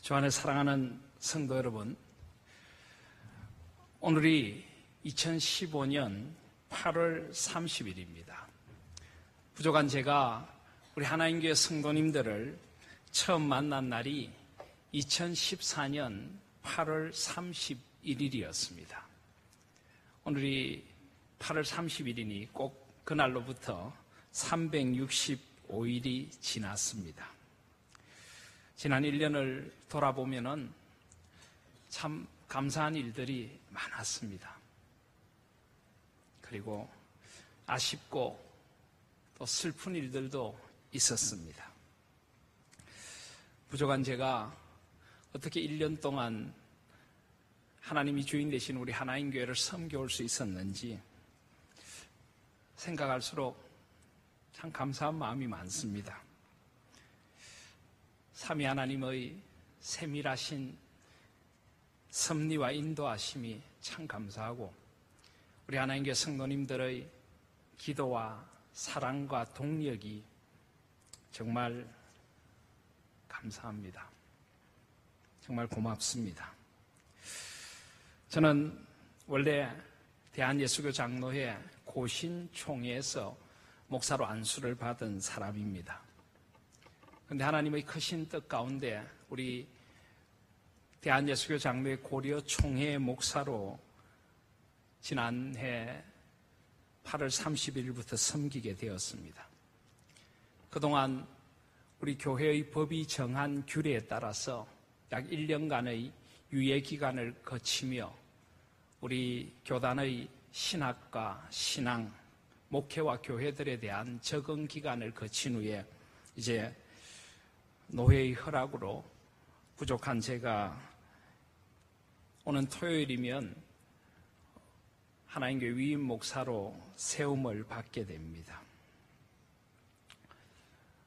주 안에 사랑하는 성도 여러분, 오늘이 2015년 8월 30일입니다. 부족한 제가 우리 하나님교회 성도님들을 처음 만난 날이 2014년 8월 31일이었습니다. 오늘이 8월 30일이니 꼭 그날로부터 365일이 지났습니다. 지난 1년을 돌아보면은 참 감사한 일들이 많았습니다. 그리고 아쉽고 또 슬픈 일들도 있었습니다. 부족한 제가 어떻게 1년 동안 하나님이 주인 되신 우리 하나님 교회를 섬겨올 수 있었는지 생각할수록 참 감사한 마음이 많습니다. 삼위 하나님의 세밀하신 섭리와 인도하심이 참 감사하고 우리 하나님교회 성도님들의 기도와 사랑과 동력이 정말 감사합니다. 정말 고맙습니다. 저는 원래 대한예수교 장로회 고신총회에서 목사로 안수를 받은 사람입니다. 그런데 하나님의 크신 뜻 가운데 우리 대한예수교 장로회 고려 총회 목사로 지난해 8월 30일부터 섬기게 되었습니다. 그동안 우리 교회의 법이 정한 규례에 따라서 약 1년간의 유예 기간을 거치며 우리 교단의 신학과 신앙, 목회와 교회들에 대한 적응 기간을 거친 후에 이제 노회의 허락으로 부족한 제가 오는 토요일이면 하나님교회 위임 목사로 세움을 받게 됩니다.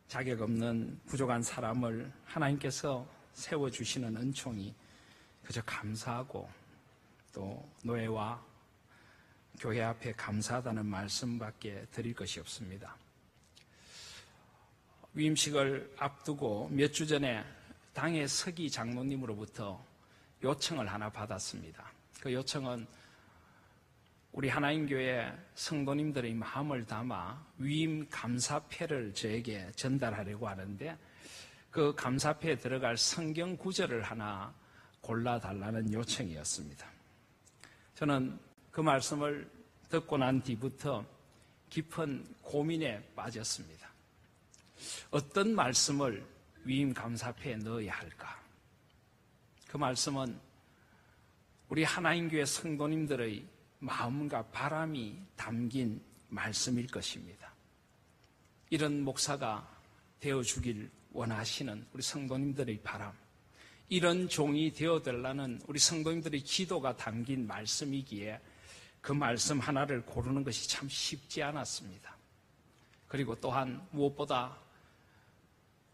자격 없는 부족한 사람을 하나님께서 세워주시는 은총이 그저 감사하고 또 노회와 교회 앞에 감사하다는 말씀밖에 드릴 것이 없습니다. 위임식을 앞두고 몇 주 전에 당의 서기 장로님으로부터 요청을 하나 받았습니다. 그 요청은 우리 하나님교회 성도님들의 마음을 담아 위임 감사패를 저에게 전달하려고 하는데 그 감사패에 들어갈 성경 구절을 하나 골라달라는 요청이었습니다. 저는 그 말씀을 듣고 난 뒤부터 깊은 고민에 빠졌습니다. 어떤 말씀을 위임 감사패에 넣어야 할까? 그 말씀은 우리 하나님교회 성도님들의 마음과 바람이 담긴 말씀일 것입니다. 이런 목사가 되어주길 원하시는 우리 성도님들의 바람, 이런 종이 되어달라는 우리 성도님들의 기도가 담긴 말씀이기에 그 말씀 하나를 고르는 것이 참 쉽지 않았습니다. 그리고 또한 무엇보다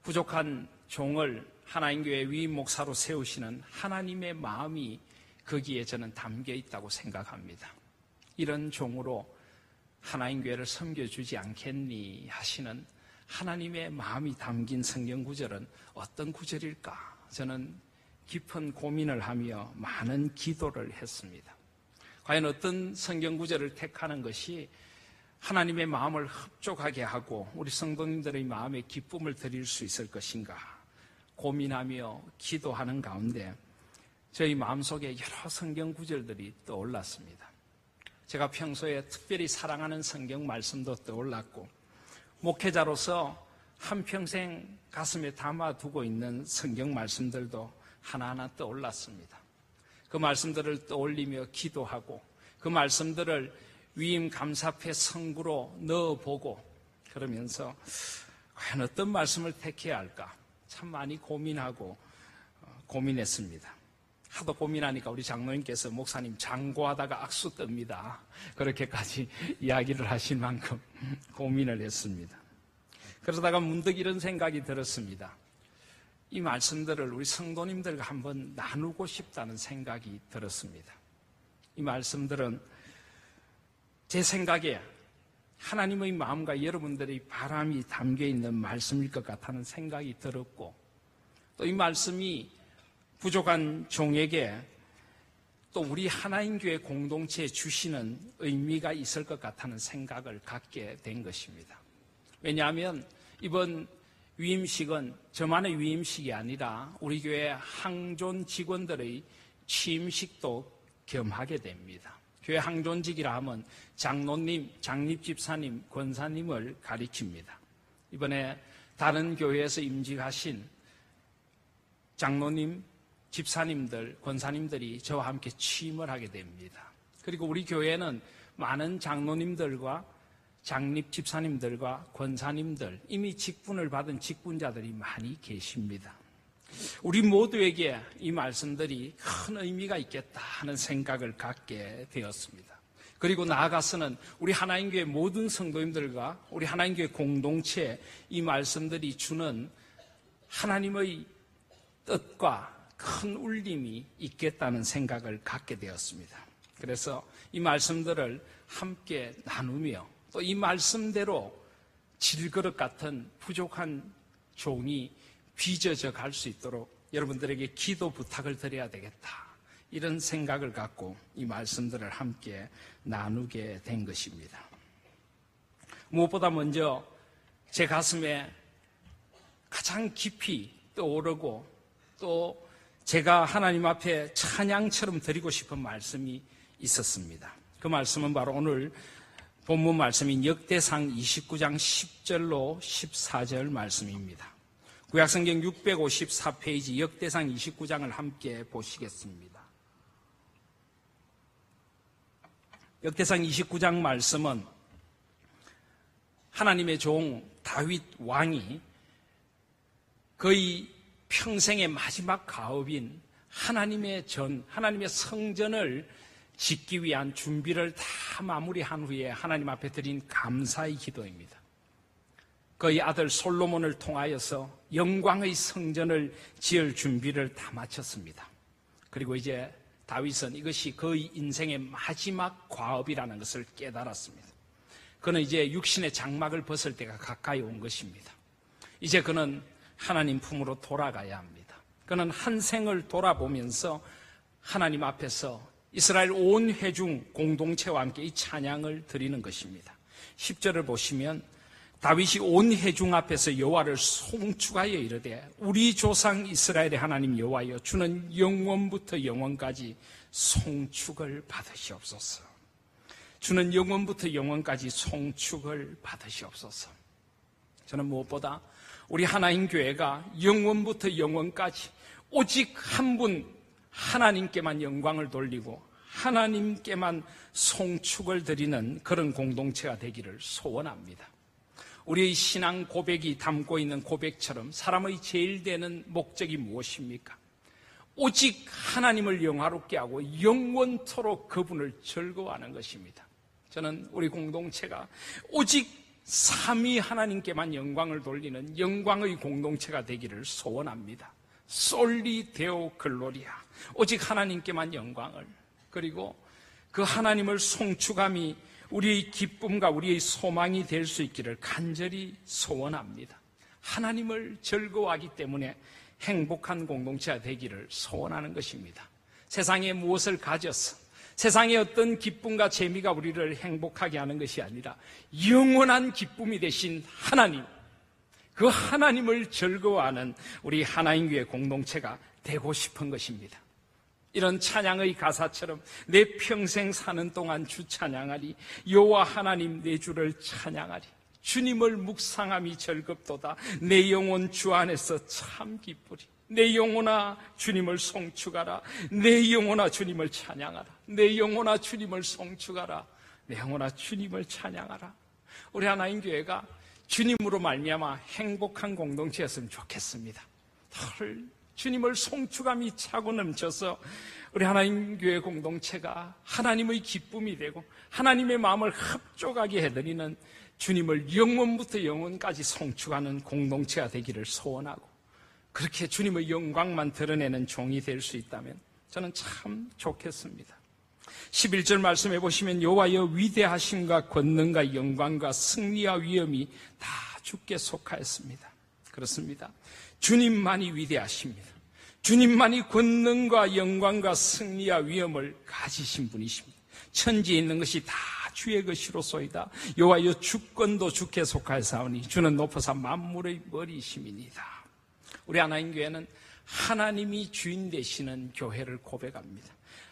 부족한 종을 하나님교회 위임 목사로 세우시는 하나님의 마음이 거기에 저는 담겨 있다고 생각합니다. 이런 종으로 하나님교회를 섬겨주지 않겠니 하시는 하나님의 마음이 담긴 성경 구절은 어떤 구절일까? 저는 깊은 고민을 하며 많은 기도를 했습니다. 과연 어떤 성경 구절을 택하는 것이 하나님의 마음을 흡족하게 하고 우리 성도님들의 마음에 기쁨을 드릴 수 있을 것인가 고민하며 기도하는 가운데 저희 마음속에 여러 성경 구절들이 떠올랐습니다. 제가 평소에 특별히 사랑하는 성경 말씀도 떠올랐고 목회자로서 한평생 가슴에 담아두고 있는 성경 말씀들도 하나하나 떠올랐습니다. 그 말씀들을 떠올리며 기도하고 그 말씀들을 위임 감사패 성구로 넣어보고 그러면서 과연 어떤 말씀을 택해야 할까 참 많이 고민하고 고민했습니다. 하도 고민하니까 우리 장로님께서 목사님 장고하다가 악수 뜹니다. 그렇게까지 이야기를 하실 만큼 고민을 했습니다. 그러다가 문득 이런 생각이 들었습니다. 이 말씀들을 우리 성도님들과 한번 나누고 싶다는 생각이 들었습니다. 이 말씀들은 제 생각에 하나님의 마음과 여러분들의 바람이 담겨있는 말씀일 것 같다는 생각이 들었고 또 이 말씀이 부족한 종에게 또 우리 하나인 교회 공동체에 주시는 의미가 있을 것 같다는 생각을 갖게 된 것입니다. 왜냐하면 이번 위임식은 저만의 위임식이 아니라 우리 교회 항존 직원들의 취임식도 겸하게 됩니다. 교회 항존직이라 하면 장로님, 장립집사님, 권사님을 가리킵니다. 이번에 다른 교회에서 임직하신 장로님, 집사님들, 권사님들이 저와 함께 취임을 하게 됩니다. 그리고 우리 교회는 많은 장로님들과 장립 집사님들과 권사님들, 이미 직분을 받은 직분자들이 많이 계십니다. 우리 모두에게 이 말씀들이 큰 의미가 있겠다 하는 생각을 갖게 되었습니다. 그리고 나아가서는 우리 하나님교회 모든 성도님들과 우리 하나님교회 공동체에 이 말씀들이 주는 하나님의 뜻과 큰 울림이 있겠다는 생각을 갖게 되었습니다. 그래서 이 말씀들을 함께 나누며 또 이 말씀대로 질그릇 같은 부족한 종이 빚어져 갈 수 있도록 여러분들에게 기도 부탁을 드려야 되겠다. 이런 생각을 갖고 이 말씀들을 함께 나누게 된 것입니다. 무엇보다 먼저 제 가슴에 가장 깊이 떠오르고 또 제가 하나님 앞에 찬양처럼 드리고 싶은 말씀이 있었습니다. 그 말씀은 바로 오늘 본문 말씀인 역대상 29장 10절로 14절 말씀입니다. 구약성경 654페이지 역대상 29장을 함께 보시겠습니다. 역대상 29장 말씀은 하나님의 종 다윗 왕이 거의 평생의 마지막 가업인 하나님의 성전을 짓기 위한 준비를 다 마무리한 후에 하나님 앞에 드린 감사의 기도입니다. 그의 아들 솔로몬을 통하여서 영광의 성전을 지을 준비를 다 마쳤습니다. 그리고 이제 다윗은 이것이 그의 인생의 마지막 과업이라는 것을 깨달았습니다. 그는 이제 육신의 장막을 벗을 때가 가까이 온 것입니다. 이제 그는 하나님 품으로 돌아가야 합니다. 그는 한 생을 돌아보면서 하나님 앞에서 이스라엘 온 회중 공동체와 함께 이 찬양을 드리는 것입니다. 10절을 보시면 다윗이 온 회중 앞에서 여호와를 송축하여 이르되 우리 조상 이스라엘의 하나님 여호와여 주는 영원부터 영원까지 송축을 받으시옵소서. 주는 영원부터 영원까지 송축을 받으시옵소서. 저는 무엇보다 우리 하나님 교회가 영원부터 영원까지 오직 한 분 하나님께만 영광을 돌리고 하나님께만 송축을 드리는 그런 공동체가 되기를 소원합니다. 우리의 신앙 고백이 담고 있는 고백처럼 사람의 제일 되는 목적이 무엇입니까? 오직 하나님을 영화롭게 하고 영원토록 그분을 즐거워하는 것입니다. 저는 우리 공동체가 오직 삼위 하나님께만 영광을 돌리는 영광의 공동체가 되기를 소원합니다. 솔리 데오 글로리아, 오직 하나님께만 영광을, 그리고 그 하나님을 송축함이 우리의 기쁨과 우리의 소망이 될 수 있기를 간절히 소원합니다. 하나님을 즐거워하기 때문에 행복한 공동체가 되기를 소원하는 것입니다. 세상에 무엇을 가져서 세상의 어떤 기쁨과 재미가 우리를 행복하게 하는 것이 아니라 영원한 기쁨이 되신 하나님, 그 하나님을 즐거워하는 우리 하나님교회 공동체가 되고 싶은 것입니다. 이런 찬양의 가사처럼 내 평생 사는 동안 주 찬양하리, 여호와 하나님 내 주를 찬양하리, 주님을 묵상함이 즐겁도다, 내 영혼 주 안에서 참 기쁘리. 내 영혼아 주님을 송축하라, 내 영혼아 주님을 찬양하라, 내 영혼아 주님을 송축하라, 내 영혼아 주님을 찬양하라. 우리 하나님 교회가 주님으로 말미암아 행복한 공동체였으면 좋겠습니다. 주님을 송축함이 차고 넘쳐서 우리 하나님 교회 공동체가 하나님의 기쁨이 되고 하나님의 마음을 합족하게 해드리는 주님을 영원부터 영원까지 송축하는 공동체가 되기를 소원하고, 그렇게 주님의 영광만 드러내는 종이 될 수 있다면 저는 참 좋겠습니다. 11절 말씀해 보시면 여호와여 위대하심과 권능과 영광과 승리와 위엄이 다 주께 속하였습니다. 그렇습니다. 주님만이 위대하십니다. 주님만이 권능과 영광과 승리와 위엄을 가지신 분이십니다. 천지에 있는 것이 다 주의 것이로소이다. 여호와여 주권도 주께 속하사오니 주는 높으사 만물의 머리이심이니이다. 우리 하나님 교회는 하나님이 주인 되시는 교회를 고백합니다.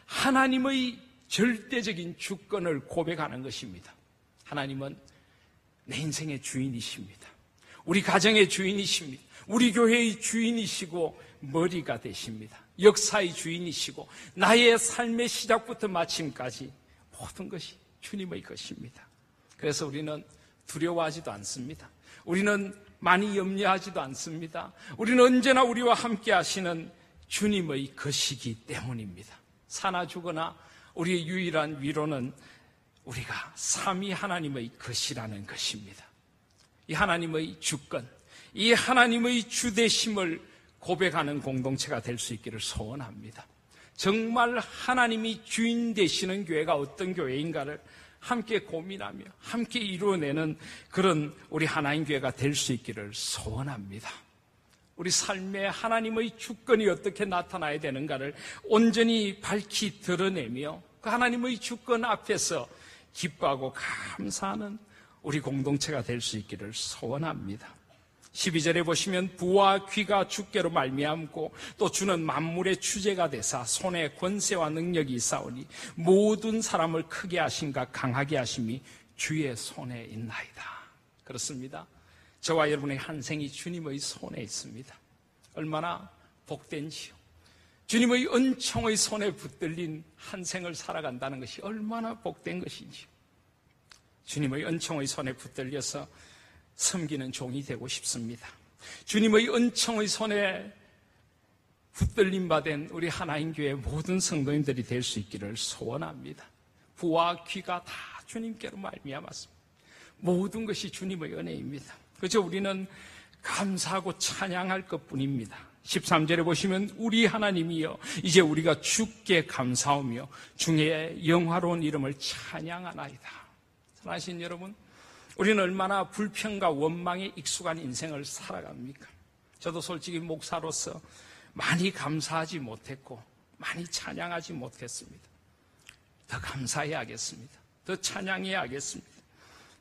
하나님의 절대적인 주권을 고백하는 것입니다. 하나님은 내 인생의 주인이십니다. 우리 가정의 주인이십니다. 우리 교회의 주인이시고 머리가 되십니다. 역사의 주인이시고 나의 삶의 시작부터 마침까지 모든 것이 주님의 것입니다. 그래서 우리는 두려워하지도 않습니다. 우리는 많이 염려하지도 않습니다. 우리는 언제나 우리와 함께 하시는 주님의 것이기 때문입니다. 사나 죽으나 우리의 유일한 위로는 우리가 삼위 하나님의 것이라는 것입니다. 이 하나님의 주권, 이 하나님의 주되심을 고백하는 공동체가 될 수 있기를 소원합니다. 정말 하나님이 주인 되시는 교회가 어떤 교회인가를 함께 고민하며 함께 이루어내는 그런 우리 하나님 교회가 될 수 있기를 소원합니다. 우리 삶에 하나님의 주권이 어떻게 나타나야 되는가를 온전히 밝히 드러내며 그 하나님의 주권 앞에서 기뻐하고 감사하는 우리 공동체가 될 수 있기를 소원합니다. 12절에 보시면 부와 귀가 주께로 말미암고 또 주는 만물의 주제가 되사 손에 권세와 능력이 있사오니 모든 사람을 크게 하신가 강하게 하심이 주의 손에 있나이다. 그렇습니다. 저와 여러분의 한 생이 주님의 손에 있습니다. 얼마나 복된지요. 주님의 은총의 손에 붙들린 한 생을 살아간다는 것이 얼마나 복된 것인지요. 주님의 은총의 손에 붙들려서 섬기는 종이 되고 싶습니다. 주님의 은총의 손에 붙들림 받은 우리 하나님 교회 모든 성도님들이 될 수 있기를 소원합니다. 부와 귀가 다 주님께로 말미암았습니다. 모든 것이 주님의 은혜입니다. 그래서 우리는 감사하고 찬양할 것뿐입니다. 13절에 보시면 우리 하나님이여 이제 우리가 주께 감사하며 주의 영화로운 이름을 찬양하나이다. 사랑하신 여러분, 우리는 얼마나 불평과 원망에 익숙한 인생을 살아갑니까? 저도 솔직히 목사로서 많이 감사하지 못했고 많이 찬양하지 못했습니다. 더 감사해야겠습니다. 더 찬양해야겠습니다.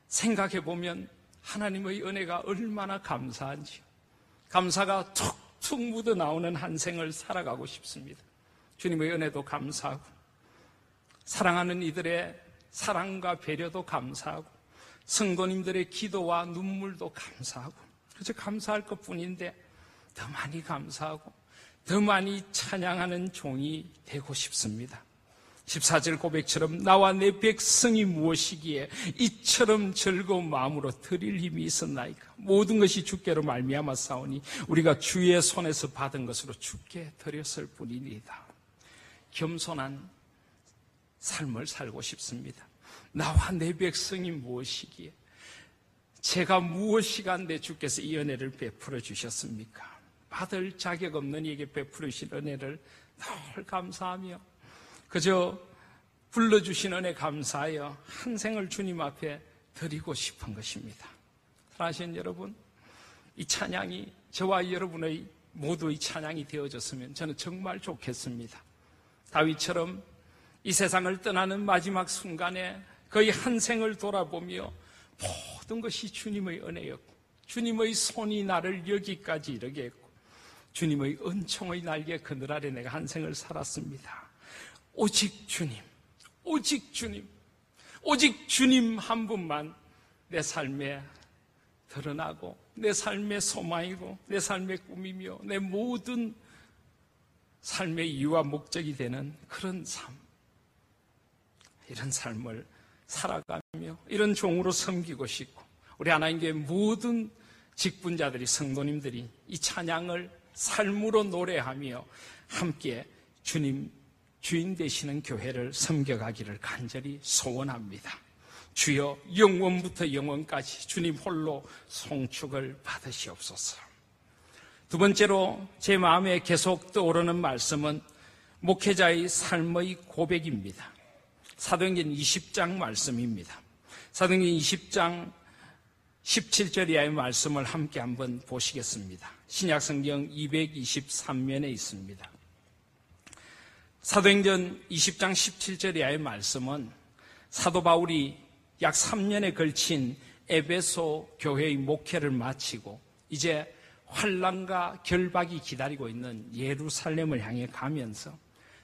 생각해보면 하나님의 은혜가 얼마나 감사한지요. 감사가 툭툭 묻어나오는 한 생을 살아가고 싶습니다. 주님의 은혜도 감사하고 사랑하는 이들의 사랑과 배려도 감사하고 성도님들의 기도와 눈물도 감사하고 그저 감사할 것뿐인데 더 많이 감사하고 더 많이 찬양하는 종이 되고 싶습니다. 14절 고백처럼 나와 내 백성이 무엇이기에 이처럼 즐거운 마음으로 드릴 힘이 있었나이까. 모든 것이 주께로 말미암아 싸우니 우리가 주의 손에서 받은 것으로 주께 드렸을 뿐이니이다. 겸손한 삶을 살고 싶습니다. 나와 내 백성이 무엇이기에 제가 무엇이간데 주께서 이 은혜를 베풀어 주셨습니까? 받을 자격 없는 이에게 베풀어 주신 은혜를 늘 감사하며 그저 불러주신 은혜 감사하여 한 생을 주님 앞에 드리고 싶은 것입니다. 사랑하시는 여러분, 이 찬양이 저와 여러분의 모두의 찬양이 되어졌으면 저는 정말 좋겠습니다. 다윗처럼 이 세상을 떠나는 마지막 순간에 거의 한 생을 돌아보며 모든 것이 주님의 은혜였고 주님의 손이 나를 여기까지 이르게 했고 주님의 은총의 날개 그늘 아래 내가 한 생을 살았습니다. 오직 주님, 오직 주님, 오직 주님 한 분만 내 삶에 드러나고 내 삶의 소망이고 내 삶의 꿈이며 내 모든 삶의 이유와 목적이 되는 그런 삶, 이런 삶을 살아가며 이런 종으로 섬기고 싶고 우리 하나님께 모든 직분자들이 성도님들이 이 찬양을 삶으로 노래하며 함께 주님 주인 되시는 교회를 섬겨가기를 간절히 소원합니다. 주여 영원부터 영원까지 주님 홀로 송축을 받으시옵소서. 두 번째로 제 마음에 계속 떠오르는 말씀은 목회자의 삶의 고백입니다. 사도행전 20장 말씀입니다. 사도행전 20장 17절 이하의 말씀을 함께 한번 보시겠습니다. 신약성경 223면에 있습니다. 사도행전 20장 17절의 말씀은 사도 바울이 약 3년에 걸친 에베소 교회의 목회를 마치고 이제 환난과 결박이 기다리고 있는 예루살렘을 향해 가면서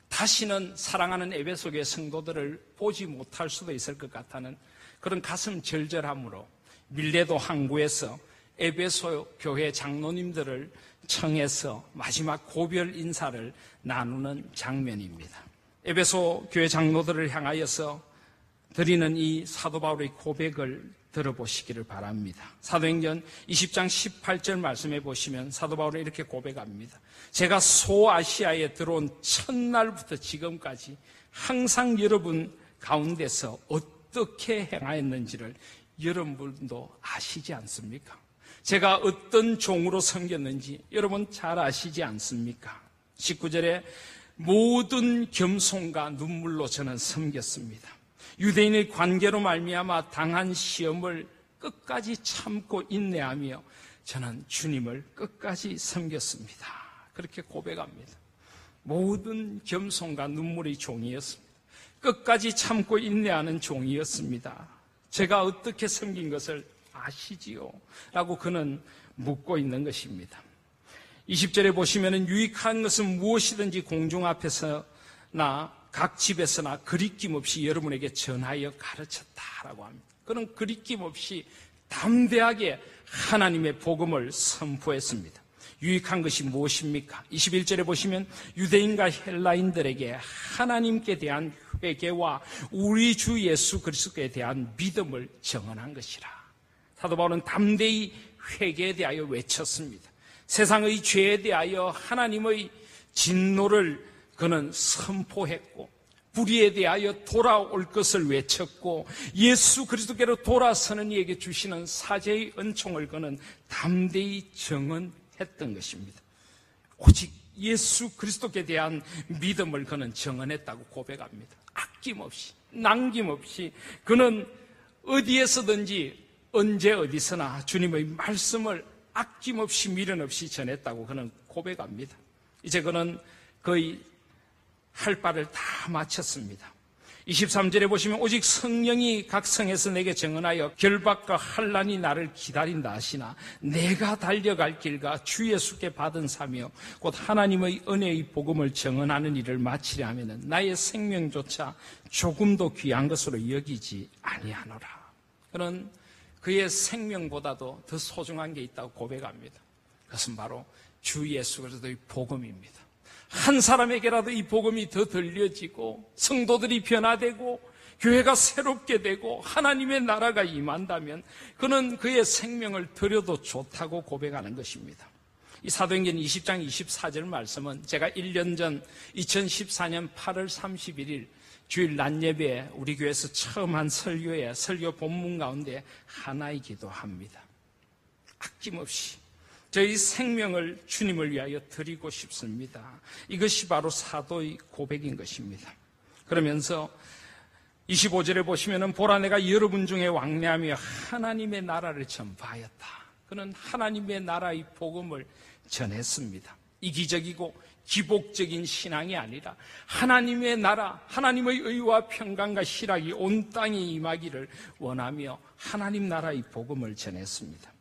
다시는 사랑하는 에베소 교회 성도들을 보지 못할 수도 있을 것 같다는 그런 가슴 절절함으로 밀레도 항구에서 에베소 교회 장로님들을 청해서 마지막 고별 인사를 나누는 장면입니다. 에베소 교회 장로들을 향하여서 드리는 이 사도 바울의 고백을 들어보시기를 바랍니다. 사도행전 20장 18절 말씀해 보시면 사도 바울은 이렇게 고백합니다. 제가 소아시아에 들어온 첫날부터 지금까지 항상 여러분 가운데서 어떻게 행하였는지를 여러분도 아시지 않습니까? 제가 어떤 종으로 섬겼는지 여러분 잘 아시지 않습니까? 19절에 모든 겸손과 눈물로 저는 섬겼습니다. 유대인의 관계로 말미암아 당한 시험을 끝까지 참고 인내하며 저는 주님을 끝까지 섬겼습니다. 그렇게 고백합니다. 모든 겸손과 눈물의 종이었습니다. 끝까지 참고 인내하는 종이었습니다. 제가 어떻게 섬긴 것을 아시지요? 라고 그는 묻고 있는 것입니다. 20절에 보시면 유익한 것은 무엇이든지 공중 앞에서나 각 집에서나 거리낌 없이 여러분에게 전하여 가르쳤다라고 합니다. 그는 거리낌 없이 담대하게 하나님의 복음을 선포했습니다. 유익한 것이 무엇입니까? 21절에 보시면 유대인과 헬라인들에게 하나님께 대한 회개와 우리 주 예수 그리스도에 대한 믿음을 정언한 것이라. 사도 바울은 담대히 회개에 대하여 외쳤습니다. 세상의 죄에 대하여 하나님의 진노를 그는 선포했고 불의에 대하여 돌아올 것을 외쳤고 예수 그리스도께로 돌아서는 이에게 주시는 사죄의 은총을 그는 담대히 정언했던 것입니다. 오직 예수 그리스도께 대한 믿음을 그는 정언했다고 고백합니다. 아낌없이 남김없이 그는 어디에서든지 언제 어디서나 주님의 말씀을 아낌없이 미련 없이 전했다고 그는 고백합니다. 이제 그는 거의 할 바를 다 마쳤습니다. 23절에 보시면 오직 성령이 각 성에서 내게 증언하여 결박과 환난이 나를 기다린다 하시나 내가 달려갈 길과 주 예수께 받은 사며 곧 하나님의 은혜의 복음을 증언하는 일을 마치려 하면 나의 생명조차 조금도 귀한 것으로 여기지 아니하노라. 그는 그의 생명보다도 더 소중한 게 있다고 고백합니다. 그것은 바로 주 예수 그리스도의 복음입니다. 한 사람에게라도 이 복음이 더 들려지고 성도들이 변화되고 교회가 새롭게 되고 하나님의 나라가 임한다면 그는 그의 생명을 드려도 좋다고 고백하는 것입니다. 이 사도행전 20장 24절 말씀은 제가 1년 전 2014년 8월 31일 주일 낮 예배에 우리 교회에서 처음 한 설교에 설교 본문 가운데 하나이기도 합니다. 아낌없이 저희 생명을 주님을 위하여 드리고 싶습니다. 이것이 바로 사도의 고백인 것입니다. 그러면서 25절에 보시면은 보라 내가 여러분 중에 왕래하며 하나님의 나라를 전파하였다. 그는 하나님의 나라의 복음을 전했습니다. 이기적이고 기복적인 신앙이 아니라 하나님의 나라, 하나님의 의와 평강과 희락이 온 땅에 임하기를 원하며 하나님 나라의 복음을 전했습니다.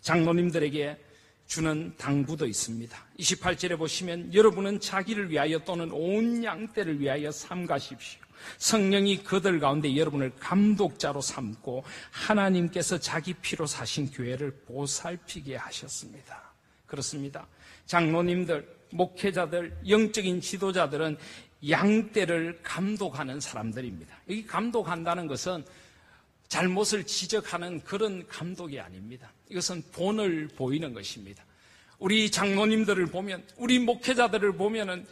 장로님들에게 주는 당부도 있습니다. 28절에 보시면 여러분은 자기를 위하여 또는 온 양떼를 위하여 삼가십시오. 성령이 그들 가운데 여러분을 감독자로 삼고 하나님께서 자기 피로 사신 교회를 보살피게 하셨습니다. 그렇습니다. 장로님들, 목회자들, 영적인 지도자들은 양떼를 감독하는 사람들입니다. 여기 감독한다는 것은 잘못을 지적하는 그런 감독이 아닙니다. 이것은 본을 보이는 것입니다. 우리 장로님들을 보면, 우리 목회자들을 보면은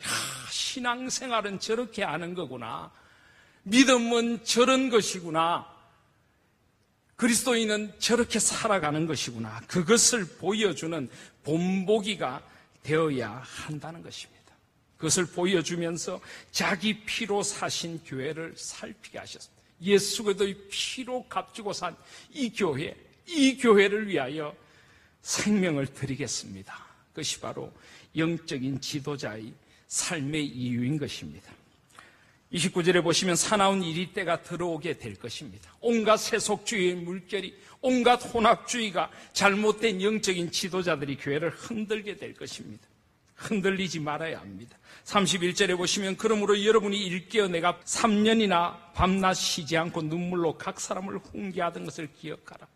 신앙생활은 저렇게 하는 거구나. 믿음은 저런 것이구나. 그리스도인은 저렇게 살아가는 것이구나. 그것을 보여주는 본보기가 되어야 한다는 것입니다. 그것을 보여주면서 자기 피로 사신 교회를 살피게 하셨습니다. 예수 그리스도의 피로 값주고 산 이 교회를 위하여 생명을 드리겠습니다. 그것이 바로 영적인 지도자의 삶의 이유인 것입니다. 29절에 보시면 사나운 이리 때가 들어오게 될 것입니다. 온갖 세속주의의 물결이, 온갖 혼합주의가, 잘못된 영적인 지도자들이 교회를 흔들게 될 것입니다. 흔들리지 말아야 합니다. 31절에 보시면 그러므로 여러분이 일깨어 내가 3년이나 밤낮 쉬지 않고 눈물로 각 사람을 훈계하던 것을 기억하라.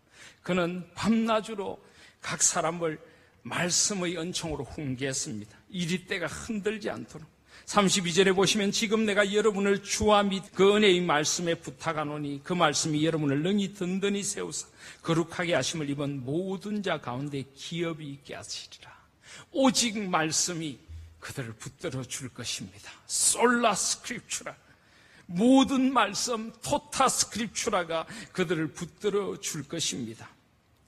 그는 밤낮으로 각 사람을 말씀의 은총으로 훈계했습니다. 이리 때가 흔들지 않도록. 32절에 보시면 지금 내가 여러분을 주와 및 그 은혜의 말씀에 부탁하노니 그 말씀이 여러분을 능히 든든히 세우사 거룩하게 하심을 입은 모든 자 가운데 기업이 있게 하시리라. 오직 말씀이 그들을 붙들어 줄 것입니다. 솔라 스크립추라. 모든 말씀 토타 스크립추라가 그들을 붙들어 줄 것입니다.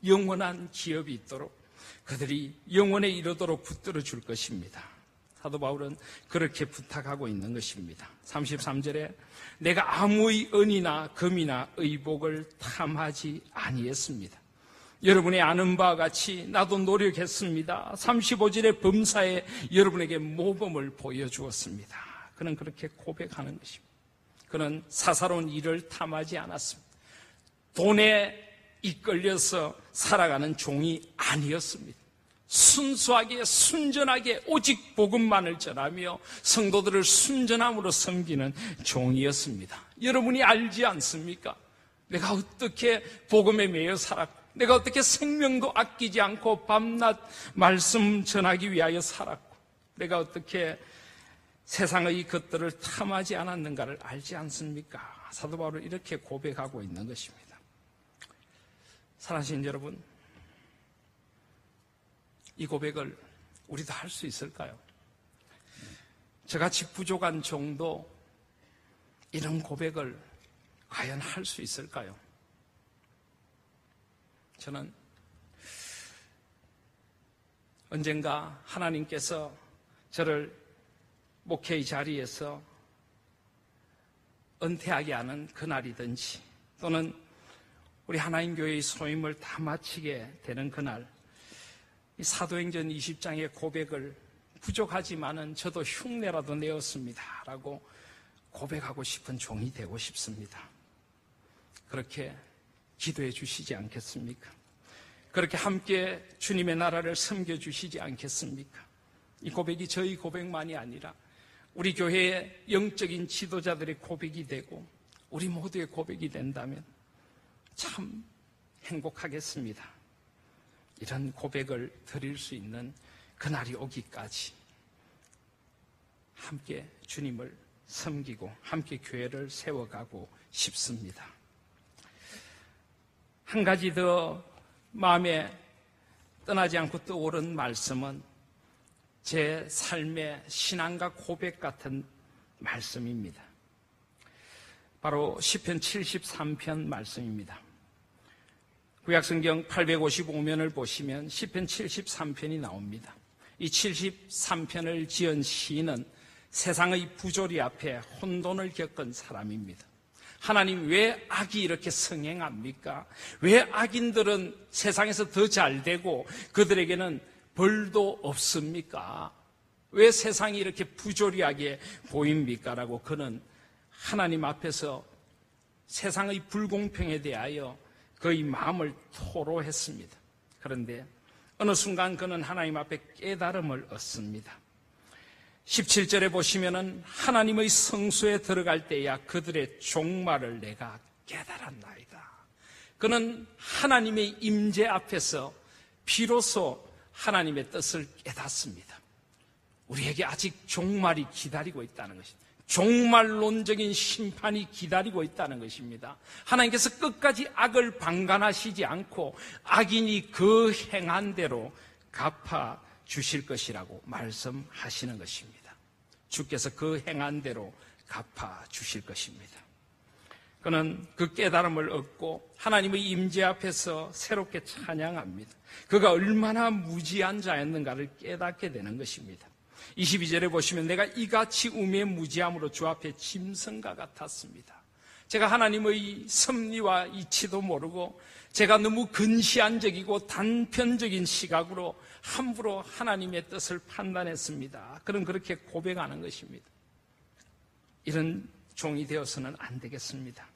영원한 기업이 있도록 그들이 영원에 이르도록 붙들어 줄 것입니다. 사도 바울은 그렇게 부탁하고 있는 것입니다. 33절에 내가 아무의 은이나 금이나 의복을 탐하지 아니했습니다. 여러분이 아는 바와 같이 나도 노력했습니다. 35절에 범사에 여러분에게 모범을 보여주었습니다. 그는 그렇게 고백하는 것입니다. 그는 사사로운 일을 탐하지 않았습니다. 돈에 이끌려서 살아가는 종이 아니었습니다. 순수하게 순전하게 오직 복음만을 전하며 성도들을 순전함으로 섬기는 종이었습니다. 여러분이 알지 않습니까? 내가 어떻게 복음에 매여 살았고 내가 어떻게 생명도 아끼지 않고 밤낮 말씀 전하기 위하여 살았고 내가 어떻게 세상의 것들을 탐하지 않았는가를 알지 않습니까? 사도 바울은 이렇게 고백하고 있는 것입니다. 사랑하시는 여러분, 이 고백을 우리도 할 수 있을까요? 저같이 부족한 정도 이런 고백을 과연 할 수 있을까요? 저는 언젠가 하나님께서 저를 목회의 자리에서 은퇴하게 하는 그날이든지 또는 우리 하나님교회의 소임을 다 마치게 되는 그날, 이 사도행전 20장의 고백을 부족하지만은 저도 흉내라도 내었습니다 라고 고백하고 싶은 종이 되고 싶습니다. 그렇게 기도해 주시지 않겠습니까? 그렇게 함께 주님의 나라를 섬겨주시지 않겠습니까? 이 고백이 저희 고백만이 아니라 우리 교회의 영적인 지도자들의 고백이 되고 우리 모두의 고백이 된다면 참 행복하겠습니다. 이런 고백을 드릴 수 있는 그날이 오기까지 함께 주님을 섬기고 함께 교회를 세워가고 싶습니다. 한 가지 더 마음에 떠나지 않고 떠오른 말씀은 제 삶의 신앙과 고백 같은 말씀입니다. 바로 시편 73편 말씀입니다. 구약성경 855면을 보시면 시편 73편이 나옵니다. 이 73편을 지은 시인은 세상의 부조리 앞에 혼돈을 겪은 사람입니다. 하나님, 왜 악이 이렇게 성행합니까? 왜 악인들은 세상에서 더 잘되고 그들에게는 벌도 없습니까? 왜 세상이 이렇게 부조리하게 보입니까? 라고 그는 하나님 앞에서 세상의 불공평에 대하여 그의 마음을 토로했습니다. 그런데 어느 순간 그는 하나님 앞에 깨달음을 얻습니다. 17절에 보시면은 하나님의 성소에 들어갈 때야 그들의 종말을 내가 깨달았나이다. 그는 하나님의 임재 앞에서 비로소 하나님의 뜻을 깨닫습니다. 우리에게 아직 종말이 기다리고 있다는 것입니다. 종말론적인 심판이 기다리고 있다는 것입니다. 하나님께서 끝까지 악을 방관하시지 않고 악인이 그 행한 대로 갚아 주실 것이라고 말씀하시는 것입니다. 주께서 그 행한 대로 갚아 주실 것입니다. 그는 그 깨달음을 얻고 하나님의 임재 앞에서 새롭게 찬양합니다. 그가 얼마나 무지한 자였는가를 깨닫게 되는 것입니다. 22절에 보시면 내가 이같이 우매무지함으로 주 앞에 짐승과 같았습니다. 제가 하나님의 섭리와 이치도 모르고 제가 너무 근시안적이고 단편적인 시각으로 함부로 하나님의 뜻을 판단했습니다. 그는 그렇게 고백하는 것입니다. 이런 종이 되어서는 안 되겠습니다.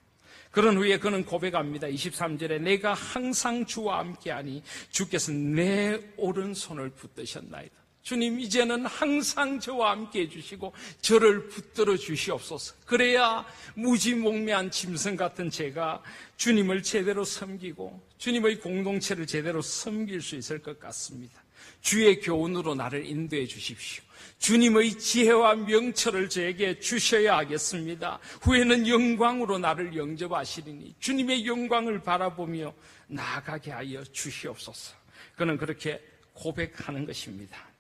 그런 후에 그는 고백합니다. 23절에 내가 항상 주와 함께하니 주께서 내 오른손을 붙드셨나이다. 주님, 이제는 항상 저와 함께해 주시고 저를 붙들어 주시옵소서. 그래야 무지몽매한 짐승 같은 제가 주님을 제대로 섬기고 주님의 공동체를 제대로 섬길 수 있을 것 같습니다. 주의 교훈으로 나를 인도해 주십시오. 주님의 지혜와 명철을 저에게 주셔야 하겠습니다. 후에는 영광으로 나를 영접하시리니 주님의 영광을 바라보며 나아가게 하여 주시옵소서. 그는 그렇게 고백하는 것입니다.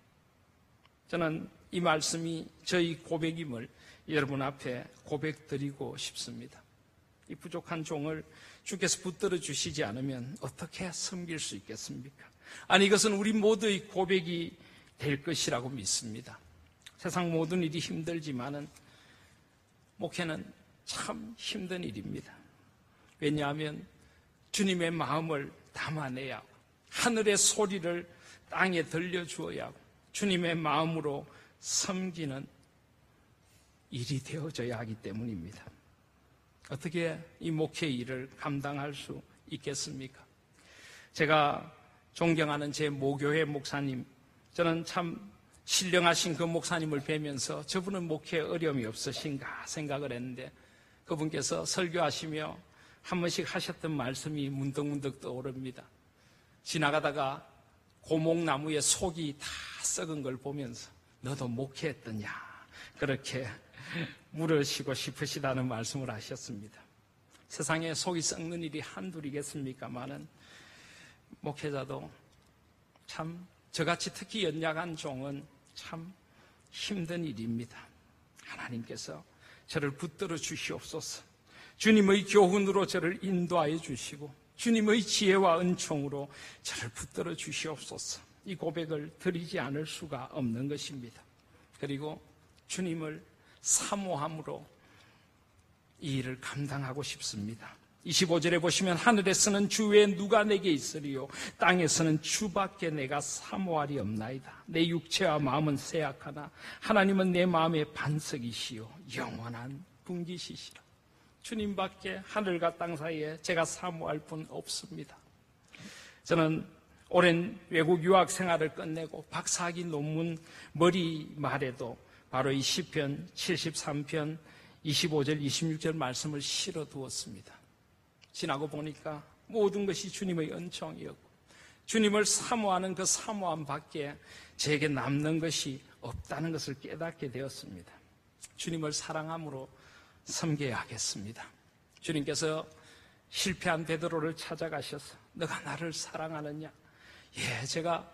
저는 이 말씀이 저희 고백임을 여러분 앞에 고백드리고 싶습니다. 이 부족한 종을 주께서 붙들어 주시지 않으면 어떻게 섬길 수 있겠습니까? 아니, 이것은 우리 모두의 고백이 될 것이라고 믿습니다. 세상 모든 일이 힘들지만은 목회는 참 힘든 일입니다. 왜냐하면 주님의 마음을 담아내야 하고 하늘의 소리를 땅에 들려주어야 하고 주님의 마음으로 섬기는 일이 되어져야 하기 때문입니다. 어떻게 이 목회 일을 감당할 수 있겠습니까? 제가 존경하는 제 모교회 목사님, 저는 참 신령하신 그 목사님을 뵈면서 저분은 목회에 어려움이 없으신가 생각을 했는데 그분께서 설교하시며 한 번씩 하셨던 말씀이 문득문득 떠오릅니다. 지나가다가 고목나무에 속이 다 썩은 걸 보면서 너도 목회했더냐 그렇게 물으시고 싶으시다는 말씀을 하셨습니다. 세상에 속이 썩는 일이 한둘이겠습니까마는 목회자도 참 저같이 특히 연약한 종은 참 힘든 일입니다. 하나님께서 저를 붙들어 주시옵소서. 주님의 교훈으로 저를 인도하여 주시고 주님의 지혜와 은총으로 저를 붙들어 주시옵소서. 이 고백을 드리지 않을 수가 없는 것입니다. 그리고 주님을 사모함으로 이 일을 감당하고 싶습니다. 25절에 보시면 하늘에서는 주 외에 누가 내게 있으리요 땅에서는 주밖에 내가 사모하리 없나이다. 내 육체와 마음은 쇠약하나 하나님은 내 마음의 반석이시요 영원한 분기시시라. 주님밖에 하늘과 땅 사이에 제가 사모할 분 없습니다. 저는 오랜 외국 유학 생활을 끝내고 박사학위 논문 머리말에도 바로 이 시편 73편 25절 26절 말씀을 실어두었습니다. 지나고 보니까 모든 것이 주님의 은총이었고 주님을 사모하는 그 사모함 밖에 제게 남는 것이 없다는 것을 깨닫게 되었습니다. 주님을 사랑함으로 섬겨야 하겠습니다. 주님께서 실패한 베드로를 찾아가셔서 너가 나를 사랑하느냐? 예, 제가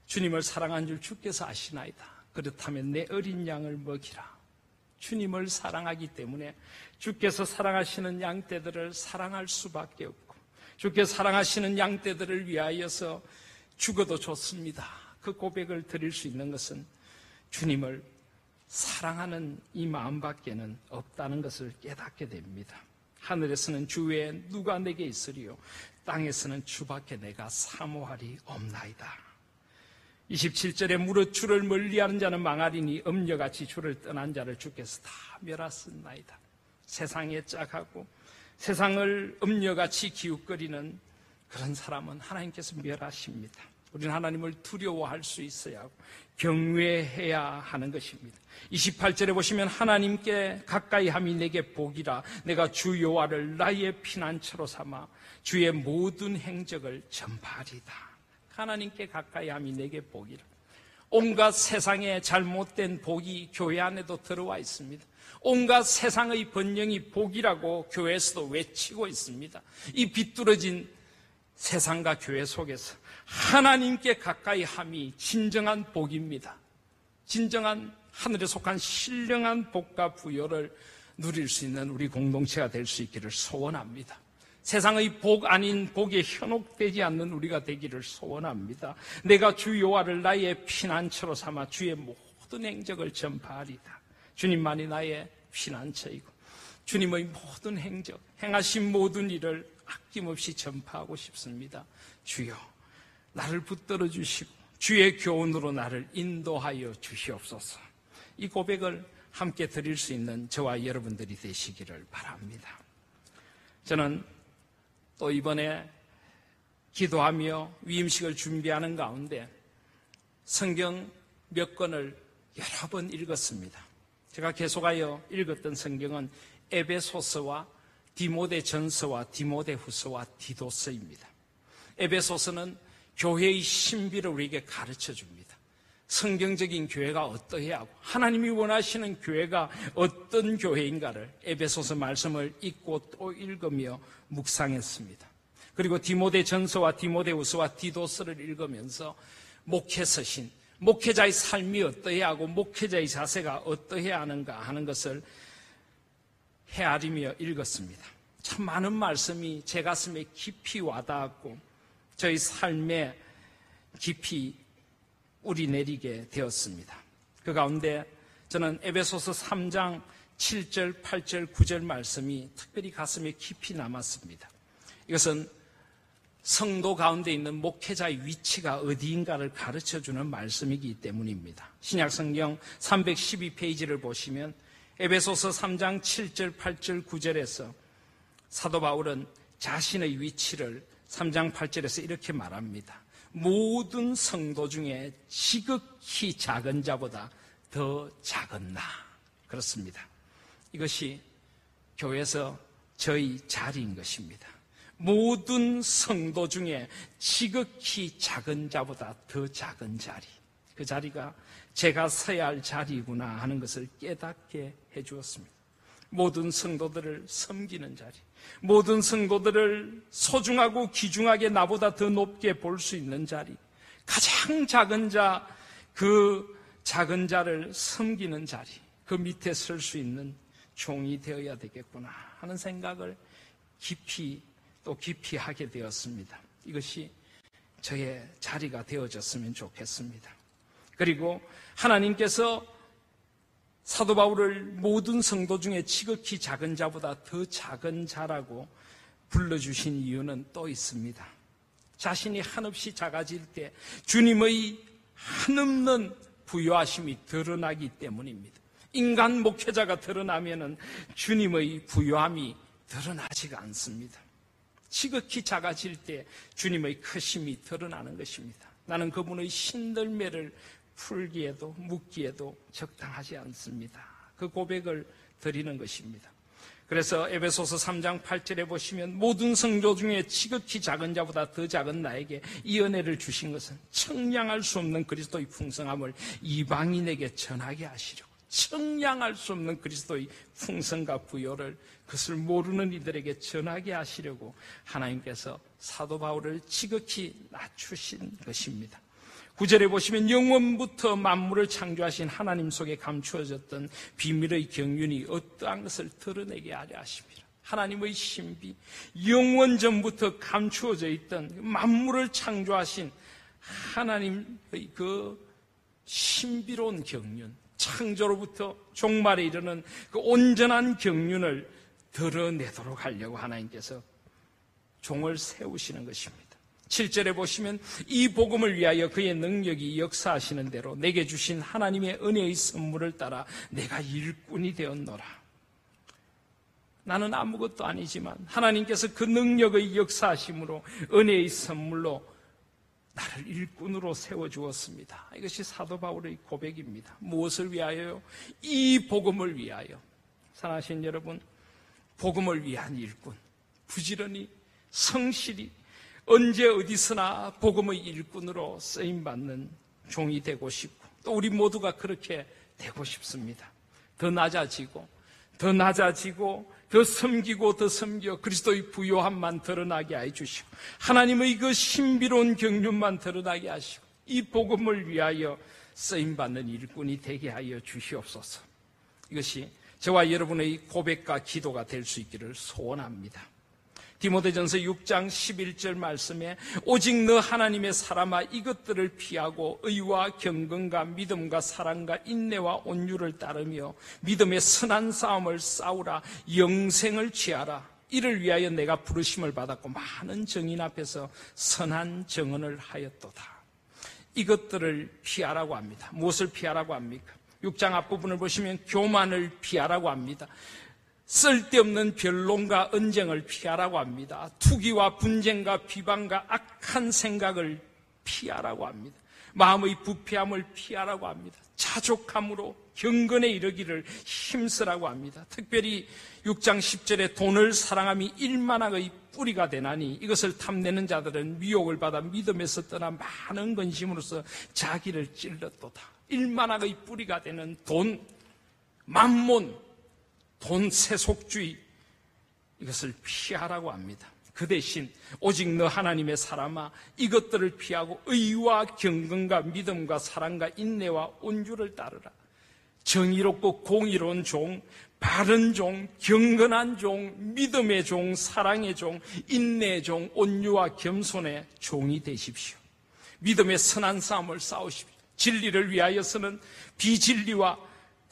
주님을 사랑한 줄 주께서 아시나이다. 그렇다면 내 어린 양을 먹이라. 주님을 사랑하기 때문에 주께서 사랑하시는 양떼들을 사랑할 수밖에 없고 주께서 사랑하시는 양떼들을 위하여서 죽어도 좋습니다. 그 고백을 드릴 수 있는 것은 주님을 사랑하는 이 마음밖에는 없다는 것을 깨닫게 됩니다. 하늘에서는 주 외에 누가 내게 있으리요 땅에서는 주밖에 내가 사모하리 없나이다. 27절에 무릇 주를 멀리하는 자는 망하리니 음녀같이 주를 떠난 자를 주께서 다 멸하셨나이다. 세상에 짝하고 세상을 음녀같이 기웃거리는 그런 사람은 하나님께서 멸하십니다. 우리는 하나님을 두려워할 수 있어야 하고 경외해야 하는 것입니다. 28절에 보시면 하나님께 가까이 함이 내게 복이라. 내가 주 여호와를 나의 피난처로 삼아 주의 모든 행적을 전파하리다. 하나님께 가까이 함이 내게 복이라. 온갖 세상의 잘못된 복이 교회 안에도 들어와 있습니다. 온갖 세상의 번영이 복이라고 교회에서도 외치고 있습니다. 이 비뚤어진 세상과 교회 속에서 하나님께 가까이 함이 진정한 복입니다. 진정한 하늘에 속한 신령한 복과 부여를 누릴 수 있는 우리 공동체가 될 수 있기를 소원합니다. 세상의 복 아닌 복에 현혹되지 않는 우리가 되기를 소원합니다. 내가 주 여호와를 나의 피난처로 삼아 주의 모든 행적을 전파하리다. 주님만이 나의 피난처이고 주님의 모든 행적, 행하신 모든 일을 아낌없이 전파하고 싶습니다. 주여, 나를 붙들어 주시고 주의 교훈으로 나를 인도하여 주시옵소서. 이 고백을 함께 드릴 수 있는 저와 여러분들이 되시기를 바랍니다. 저는 또 이번에 기도하며 위임식을 준비하는 가운데 성경 몇 권을 여러 번 읽었습니다. 제가 계속하여 읽었던 성경은 에베소서와 디모데전서와 디모데후서와 디도서입니다. 에베소서는 교회의 신비를 우리에게 가르쳐 줍니다. 성경적인 교회가 어떠해야 하고 하나님이 원하시는 교회가 어떤 교회인가를 에베소서 말씀을 읽고 또 읽으며 묵상했습니다. 그리고 디모데전서와 디모데후서와 디도서를 읽으면서 목회서신, 목회자의 삶이 어떠해야 하고 목회자의 자세가 어떠해야 하는가 하는 것을 헤아리며 읽었습니다. 참 많은 말씀이 제 가슴에 깊이 와닿았고 저희 삶에 깊이 우리내리게 되었습니다. 그 가운데 저는 에베소서 3장 7절, 8절, 9절 말씀이 특별히 가슴에 깊이 남았습니다. 이것은 성도 가운데 있는 목회자의 위치가 어디인가를 가르쳐주는 말씀이기 때문입니다. 신약성경 312페이지를 보시면 에베소서 3장 7절, 8절, 9절에서 사도 바울은 자신의 위치를 3장 8절에서 이렇게 말합니다. 모든 성도 중에 지극히 작은 자보다 더 작은 나. 그렇습니다. 이것이 교회에서 저희 자리인 것입니다. 모든 성도 중에 지극히 작은 자보다 더 작은 자리, 그 자리가 제가 서야 할 자리구나 하는 것을 깨닫게 해주었습니다. 모든 성도들을 섬기는 자리, 모든 성도들을 소중하고 귀중하게 나보다 더 높게 볼 수 있는 자리, 가장 작은 자, 그 작은 자를 섬기는 자리, 그 밑에 설 수 있는 종이 되어야 되겠구나 하는 생각을 깊이 하게 되었습니다. 이것이 저의 자리가 되어졌으면 좋겠습니다. 그리고 하나님께서 사도 바울을 모든 성도 중에 지극히 작은 자보다 더 작은 자라고 불러주신 이유는 또 있습니다. 자신이 한없이 작아질 때 주님의 한없는 부요하심이 드러나기 때문입니다. 인간 목회자가 드러나면은 주님의 부요함이 드러나지가 않습니다. 지극히 작아질 때 주님의 크심이 드러나는 것입니다. 나는 그분의 신들매를 풀기에도 묻기에도 적당하지 않습니다. 그 고백을 드리는 것입니다. 그래서 에베소서 3장 8절에 보시면 모든 성도 중에 지극히 작은 자보다 더 작은 나에게 이 은혜를 주신 것은 청량할 수 없는 그리스도의 풍성함을 이방인에게 전하게 하시려고, 청량할 수 없는 그리스도의 풍성과 부요를 그것을 모르는 이들에게 전하게 하시려고 하나님께서 사도 바울을 지극히 낮추신 것입니다. 9절에 보시면 영원부터 만물을 창조하신 하나님 속에 감추어졌던 비밀의 경륜이 어떠한 것을 드러내게 하려 하십니다. 하나님의 신비, 영원 전부터 감추어져 있던 만물을 창조하신 하나님의 그 신비로운 경륜, 창조로부터 종말에 이르는 그 온전한 경륜을 드러내도록 하려고 하나님께서 종을 세우시는 것입니다. 7절에 보시면 이 복음을 위하여 그의 능력이 역사하시는 대로 내게 주신 하나님의 은혜의 선물을 따라 내가 일꾼이 되었노라. 나는 아무것도 아니지만 하나님께서 그 능력의 역사하심으로 은혜의 선물로 나를 일꾼으로 세워주었습니다. 이것이 사도 바울의 고백입니다. 무엇을 위하여요? 이 복음을 위하여. 사랑하신 여러분, 복음을 위한 일꾼, 부지런히 성실히 언제 어디서나 복음의 일꾼으로 쓰임받는 종이 되고 싶고, 또 우리 모두가 그렇게 되고 싶습니다. 더 낮아지고 더 섬기고 더 섬겨 그리스도의 부요함만 드러나게 해주시고 하나님의 그 신비로운 경륜만 드러나게 하시고 이 복음을 위하여 쓰임받는 일꾼이 되게 하여 주시옵소서. 이것이 저와 여러분의 고백과 기도가 될 수 있기를 소원합니다. 디모데전서 6장 11절 말씀에 오직 너 하나님의 사람아 이것들을 피하고 의와 경건과 믿음과 사랑과 인내와 온유를 따르며 믿음의 선한 싸움을 싸우라. 영생을 취하라. 이를 위하여 내가 부르심을 받았고 많은 정인 앞에서 선한 증언을 하였도다. 이것들을 피하라고 합니다. 무엇을 피하라고 합니까? 6장 앞부분을 보시면 교만을 피하라고 합니다. 쓸데없는 변론과 언쟁을 피하라고 합니다. 투기와 분쟁과 비방과 악한 생각을 피하라고 합니다. 마음의 부패함을 피하라고 합니다. 자족함으로 경건에 이르기를 힘쓰라고 합니다. 특별히 6장 10절에 돈을 사랑함이 일만학의 뿌리가 되나니 이것을 탐내는 자들은 미혹을 받아 믿음에서 떠나 많은 근심으로써 자기를 찔렀도다. 일만학의 뿌리가 되는 돈, 만몬, 돈 세속주의, 이것을 피하라고 합니다. 그 대신 오직 너 하나님의 사람아 이것들을 피하고 의와 경건과 믿음과 사랑과 인내와 온유를 따르라. 정의롭고 공의로운 종, 바른 종, 경건한 종, 믿음의 종, 사랑의 종, 인내의 종, 온유와 겸손의 종이 되십시오. 믿음의 선한 싸움을 싸우십시오. 진리를 위하여서는 비진리와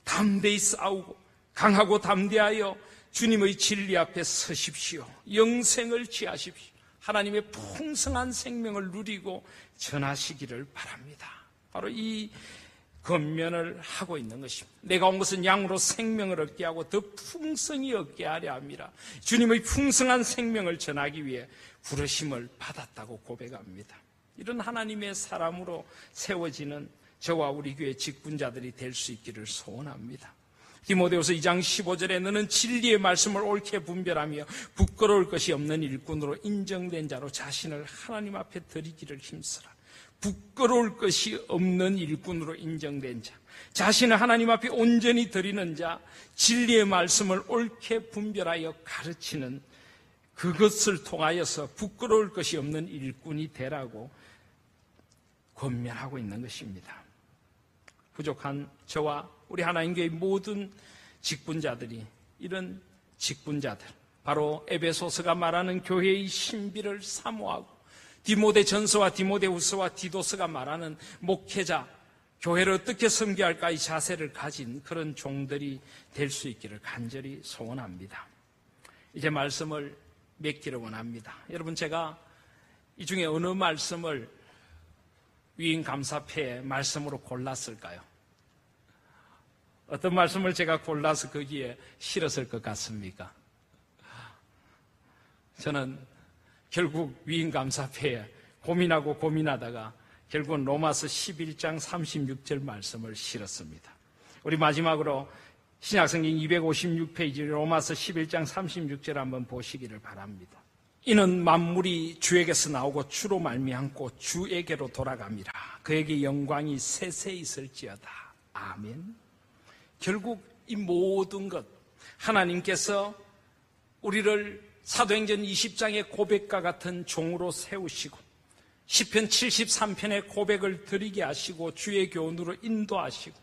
담대히 싸우고 강하고 담대하여 주님의 진리 앞에 서십시오. 영생을 취하십시오. 하나님의 풍성한 생명을 누리고 전하시기를 바랍니다. 바로 이 권면을 하고 있는 것입니다. 내가 온 것은 양으로 생명을 얻게 하고 더 풍성히 얻게 하려 함이라. 주님의 풍성한 생명을 전하기 위해 부르심을 받았다고 고백합니다. 이런 하나님의 사람으로 세워지는 저와 우리 교회 직분자들이 될 수 있기를 소원합니다. 디모데후서 2장 15절에 너는 진리의 말씀을 옳게 분별하며 부끄러울 것이 없는 일꾼으로 인정된 자로 자신을 하나님 앞에 드리기를 힘쓰라. 부끄러울 것이 없는 일꾼으로 인정된 자, 자신을 하나님 앞에 온전히 드리는 자, 진리의 말씀을 옳게 분별하여 가르치는 그것을 통하여서 부끄러울 것이 없는 일꾼이 되라고 권면하고 있는 것입니다. 부족한 저와 우리 하나님교회 모든 직분자들이 이런 직분자들, 바로 에베소서가 말하는 교회의 신비를 사모하고 디모데전서와 디모데후서와 디도서가 말하는 목회자, 교회를 어떻게 섬겨야 할까의 자세를 가진 그런 종들이 될 수 있기를 간절히 소원합니다. 이제 말씀을 맺기를 원합니다. 여러분, 제가 이 중에 어느 말씀을 위인 감사패의 말씀으로 골랐을까요? 어떤 말씀을 제가 골라서 거기에 실었을 것 같습니까? 저는 결국 위인 감사패에 고민하고 고민하다가 결국은 로마서 11장 36절 말씀을 실었습니다. 우리 마지막으로 신약성경 256페이지 로마서 11장 36절 한번 보시기를 바랍니다. 이는 만물이 주에게서 나오고 주로 말미암고 주에게로 돌아갑니다. 그에게 영광이 세세 있을지어다. 아멘. 결국 이 모든 것, 하나님께서 우리를 사도행전 20장의 고백과 같은 종으로 세우시고 시편 73편의 고백을 드리게 하시고 주의 교훈으로 인도하시고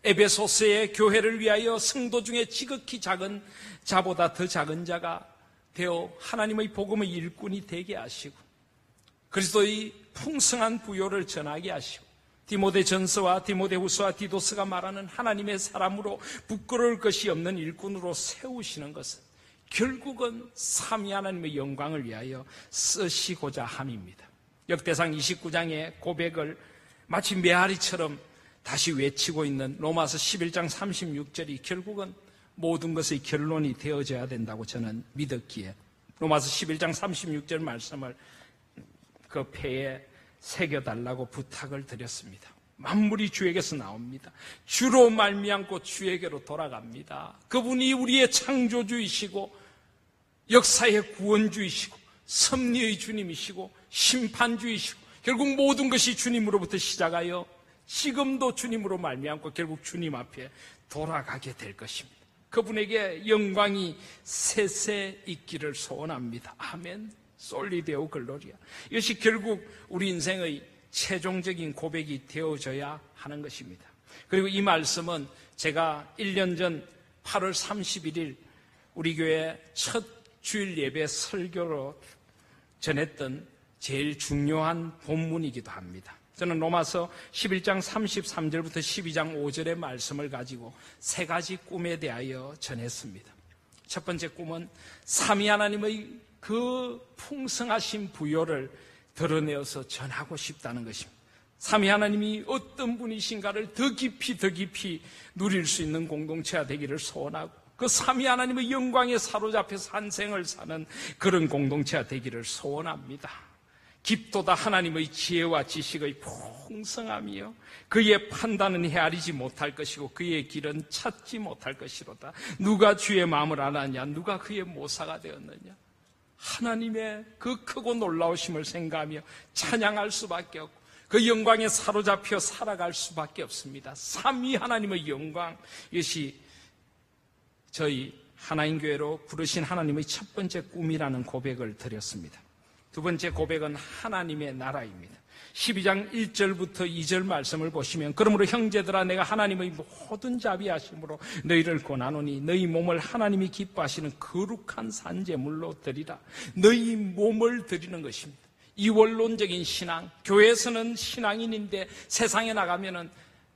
에베소서의 교회를 위하여 성도 중에 지극히 작은 자보다 더 작은 자가 되어 하나님의 복음의 일꾼이 되게 하시고 그리스도의 풍성한 부요를 전하게 하시고 디모데전서와 디모데후서와 디도서가 말하는 하나님의 사람으로 부끄러울 것이 없는 일꾼으로 세우시는 것은 결국은 삼위 하나님의 영광을 위하여 쓰시고자 함입니다. 역대상 29장의 고백을 마치 메아리처럼 다시 외치고 있는 로마서 11장 36절이 결국은 모든 것의 결론이 되어져야 된다고 저는 믿었기에 로마서 11장 36절 말씀을 그 폐에 새겨달라고 부탁을 드렸습니다. 만물이 주에게서 나옵니다. 주로 말미암고 주에게로 돌아갑니다. 그분이 우리의 창조주이시고 역사의 구원주이시고 섭리의 주님이시고 심판주이시고 결국 모든 것이 주님으로부터 시작하여 지금도 주님으로 말미암고 결국 주님 앞에 돌아가게 될 것입니다. 그분에게 영광이 세세 있기를 소원합니다. 아멘. 솔리데오 글로리아. 이것이 결국 우리 인생의 최종적인 고백이 되어져야 하는 것입니다. 그리고 이 말씀은 제가 1년 전 8월 31일 우리 교회 첫 주일 예배 설교로 전했던 제일 중요한 본문이기도 합니다. 저는 로마서 11장 33절부터 12장 5절의 말씀을 가지고 세 가지 꿈에 대하여 전했습니다. 첫 번째 꿈은 삼위 하나님의 그 풍성하신 부요를 드러내어서 전하고 싶다는 것입니다. 삼위 하나님이 어떤 분이신가를 더 깊이 누릴 수 있는 공동체가 되기를 소원하고, 그 삼위 하나님의 영광에 사로잡혀서 한 생을 사는 그런 공동체가 되기를 소원합니다. 깊도다 하나님의 지혜와 지식의 풍성함이요, 그의 판단은 헤아리지 못할 것이고 그의 길은 찾지 못할 것이로다. 누가 주의 마음을 아느냐, 누가 그의 모사가 되었느냐. 하나님의 그 크고 놀라우심을 생각하며 찬양할 수밖에 없고 그 영광에 사로잡혀 살아갈 수밖에 없습니다. 삼위 하나님의 영광, 이것이 저희 하나님교회로 부르신 하나님의 첫 번째 꿈이라는 고백을 드렸습니다. 두 번째 고백은 하나님의 나라입니다. 12장 1절부터 2절 말씀을 보시면, 그러므로 형제들아, 내가 하나님의 모든 자비하심으로 너희를 권하노니 너희 몸을 하나님이 기뻐하시는 거룩한 산제물로 드리라. 너희 몸을 드리는 것입니다. 이원론적인 신앙, 교회에서는 신앙인인데 세상에 나가면은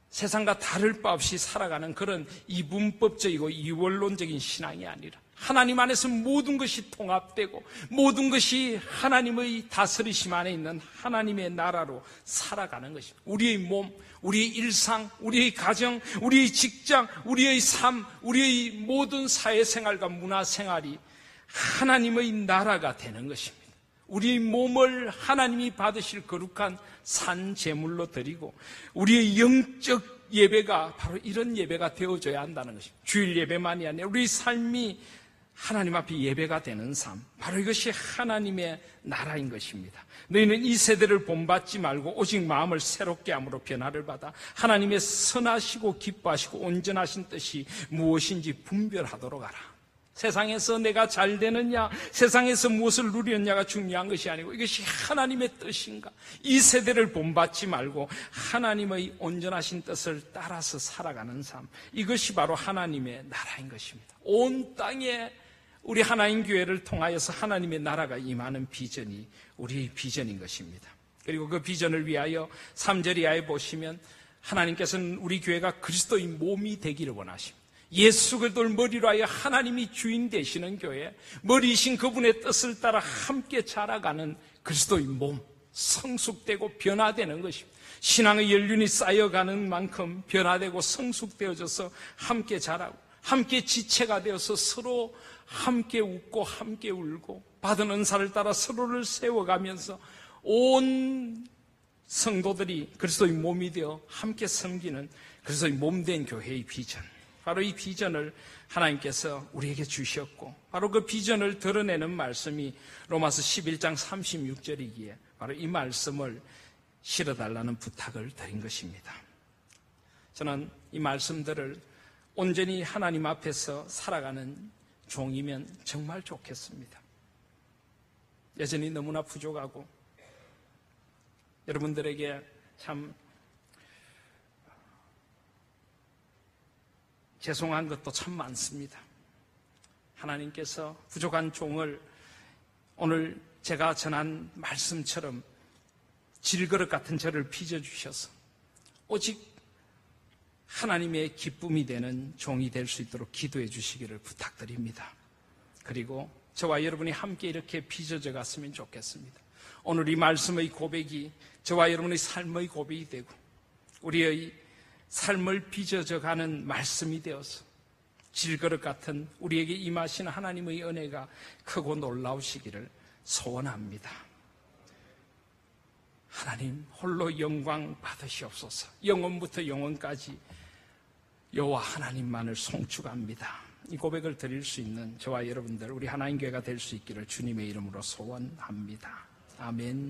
세상과 다를 바 없이 살아가는 그런 이분법적이고 이원론적인 신앙이 아니라 하나님 안에서 모든 것이 통합되고 모든 것이 하나님의 다스리심 안에 있는 하나님의 나라로 살아가는 것입니다. 우리의 몸, 우리의 일상, 우리의 가정, 우리의 직장, 우리의 삶, 우리의 모든 사회생활과 문화생활이 하나님의 나라가 되는 것입니다. 우리의 몸을 하나님이 받으실 거룩한 산 제물로 드리고 우리의 영적 예배가 바로 이런 예배가 되어져야 한다는 것입니다. 주일 예배만이 아니라 우리 삶이 하나님 앞에 예배가 되는 삶, 바로 이것이 하나님의 나라인 것입니다. 너희는 이 세대를 본받지 말고 오직 마음을 새롭게 함으로 변화를 받아 하나님의 선하시고 기뻐하시고 온전하신 뜻이 무엇인지 분별하도록 하라. 세상에서 내가 잘 되느냐, 세상에서 무엇을 누리느냐가 중요한 것이 아니고 이것이 하나님의 뜻인가, 이 세대를 본받지 말고 하나님의 온전하신 뜻을 따라서 살아가는 삶, 이것이 바로 하나님의 나라인 것입니다. 온 땅에 우리 하나님 교회를 통하여서 하나님의 나라가 임하는 비전이 우리의 비전인 것입니다. 그리고 그 비전을 위하여 3절 이하에 보시면 하나님께서는 우리 교회가 그리스도의 몸이 되기를 원하십니다. 예수 그리스도를 머리로 하여 하나님이 주인 되시는 교회, 머리이신 그분의 뜻을 따라 함께 자라가는 그리스도의 몸, 성숙되고 변화되는 것입니다. 신앙의 연륜이 쌓여가는 만큼 변화되고 성숙되어져서 함께 자라고 함께 지체가 되어서 서로 함께 웃고 함께 울고 받은 은사를 따라 서로를 세워가면서 온 성도들이 그리스도의 몸이 되어 함께 섬기는 그리스도의 몸된 교회의 비전, 바로 이 비전을 하나님께서 우리에게 주셨고 바로 그 비전을 드러내는 말씀이 로마서 11장 36절이기에 바로 이 말씀을 실어달라는 부탁을 드린 것입니다. 저는 이 말씀들을 온전히 하나님 앞에서 살아가는 종이면 정말 좋겠습니다. 여전히 너무나 부족하고 여러분들에게 참 죄송한 것도 참 많습니다. 하나님께서 부족한 종을 오늘 제가 전한 말씀처럼 질그릇 같은 저를 빚어주셔서 오직 하나님의 기쁨이 되는 종이 될 수 있도록 기도해 주시기를 부탁드립니다. 그리고 저와 여러분이 함께 이렇게 빚어져 갔으면 좋겠습니다. 오늘 이 말씀의 고백이 저와 여러분의 삶의 고백이 되고 우리의 삶을 빚어져 가는 말씀이 되어서 질그릇 같은 우리에게 임하시는 하나님의 은혜가 크고 놀라우시기를 소원합니다. 하나님 홀로 영광 받으시옵소서. 영원부터 영원까지 여호와 하나님만을 송축합니다. 이 고백을 드릴 수 있는 저와 여러분들, 우리 하나님 교회가 될 수 있기를 주님의 이름으로 소원합니다. 아멘.